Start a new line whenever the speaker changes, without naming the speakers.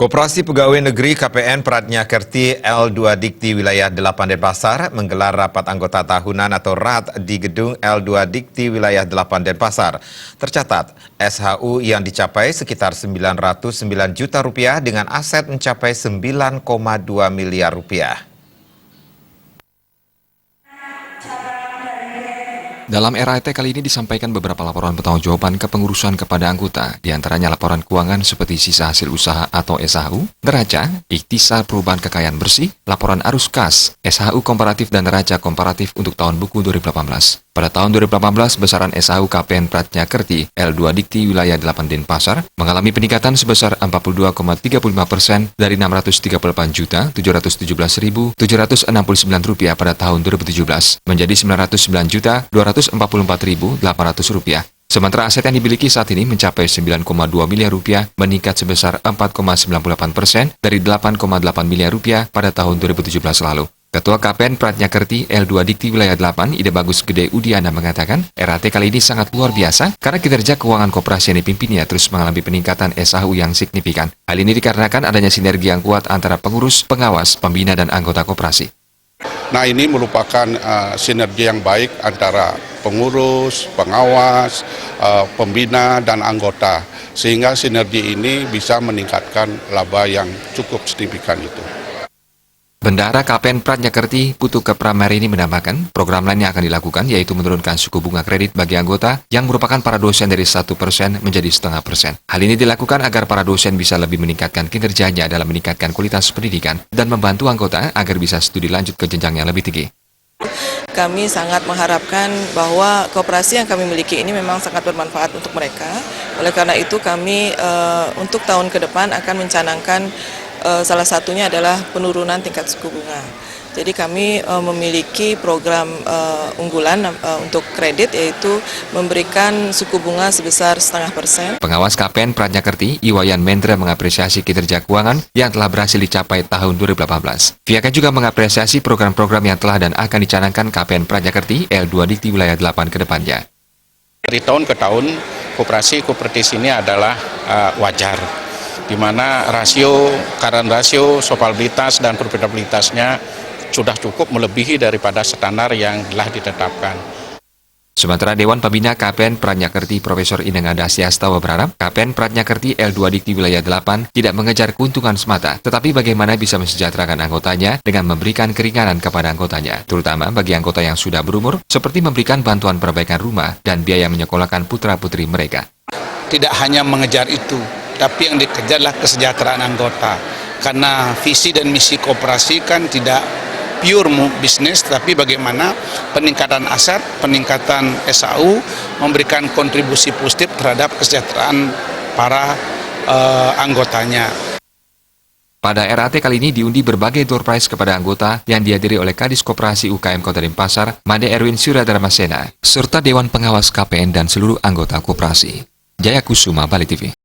Koperasi Pegawai Negeri KPN Pradnyakerti L2 Dikti Wilayah 8 Denpasar menggelar rapat anggota tahunan atau RAT di gedung L2 Dikti Wilayah 8 Denpasar. Tercatat, SHU yang dicapai sekitar 909 juta rupiah dengan aset mencapai 9,2 miliar rupiah.
Dalam RAT kali ini disampaikan beberapa laporan pertanggungjawaban kepengurusan kepada anggota, diantaranya laporan keuangan seperti sisa hasil usaha atau SHU, neraca, ikhtisar perubahan kekayaan bersih, laporan arus kas, SHU komparatif dan neraca komparatif untuk tahun buku 2018. Pada tahun 2018, besaran SHU KPN Pradnyakerti L2 Dikti Wilayah 8 Denpasar mengalami peningkatan sebesar 42,35% dari Rp638.717.769 pada tahun 2017 menjadi Rp909.244.800. Sementara aset yang dimiliki saat ini mencapai 9,2 miliar rupiah, meningkat sebesar 4,98% dari 8,8 miliar rupiah pada tahun 2017 lalu. Ketua KPN Pradnyakerti L2 Dikti Wilayah 8, Ida Bagus Gede Udiana mengatakan, RAT kali ini sangat luar biasa karena kinerja keuangan koperasi yang dipimpinnya terus mengalami peningkatan SHU yang signifikan. Hal ini dikarenakan adanya sinergi yang kuat antara pengurus, pengawas, pembina, dan anggota koperasi.
Nah, ini merupakan sinergi yang baik antara pengurus, pengawas, pembina, dan anggota. Sehingga sinergi ini bisa meningkatkan laba yang cukup signifikan itu.
Bendahara KPN Pradnyakerti Putu Pramerini menambahkan, program lain yang akan dilakukan yaitu menurunkan suku bunga kredit bagi anggota yang merupakan para dosen dari 1% menjadi 0,5%. Hal ini dilakukan agar para dosen bisa lebih meningkatkan kinerjanya dalam meningkatkan kualitas pendidikan dan membantu anggota agar bisa studi lanjut ke jenjang yang lebih tinggi.
Kami sangat mengharapkan bahwa koperasi yang kami miliki ini memang sangat bermanfaat untuk mereka. Oleh karena itu kami untuk tahun ke depan akan mencanangkan salah satunya adalah penurunan tingkat suku bunga. Jadi kami memiliki program unggulan untuk kredit, yaitu memberikan suku bunga sebesar 0,5%.
Pengawas KPN Pradnyakerti, Iwayan Mendra mengapresiasi kinerja keuangan yang telah berhasil dicapai tahun 2018. Pihaknya juga mengapresiasi program-program yang telah dan akan dicanangkan KPN Pradnyakerti L2 Dikti Wilayah 8 ke depannya.
Dari tahun ke tahun, koperasi kooperatif ini adalah wajar, di mana current rasio, solvabilitas, dan profitabilitasnya sudah cukup melebihi daripada standar yang telah ditetapkan.
Sementara Dewan Pembina KPN Pradnyakerti Profesor Ineng Adasiastawa berharap KPN Pradnyakerti L2 Dikti Wilayah 8 tidak mengejar keuntungan semata, tetapi bagaimana bisa mesejahterakan anggotanya dengan memberikan keringanan kepada anggotanya, terutama bagi anggota yang sudah berumur, seperti memberikan bantuan perbaikan rumah dan biaya menyekolahkan putra-putri mereka.
Tidak hanya mengejar itu, tapi yang dikejarlah kesejahteraan anggota. Karena visi dan misi koperasi kan tidak pure bisnis, tapi bagaimana peningkatan aset, peningkatan SHU, memberikan kontribusi positif terhadap kesejahteraan para anggotanya.
Pada RAT kali ini diundi berbagai door prize kepada anggota yang dihadiri oleh Kadis Koperasi UKM Kota Denpasar, Made Erwin Suradharmasena, serta Dewan Pengawas KPN dan seluruh anggota koperasi. Jaya Kusuma, Bali TV.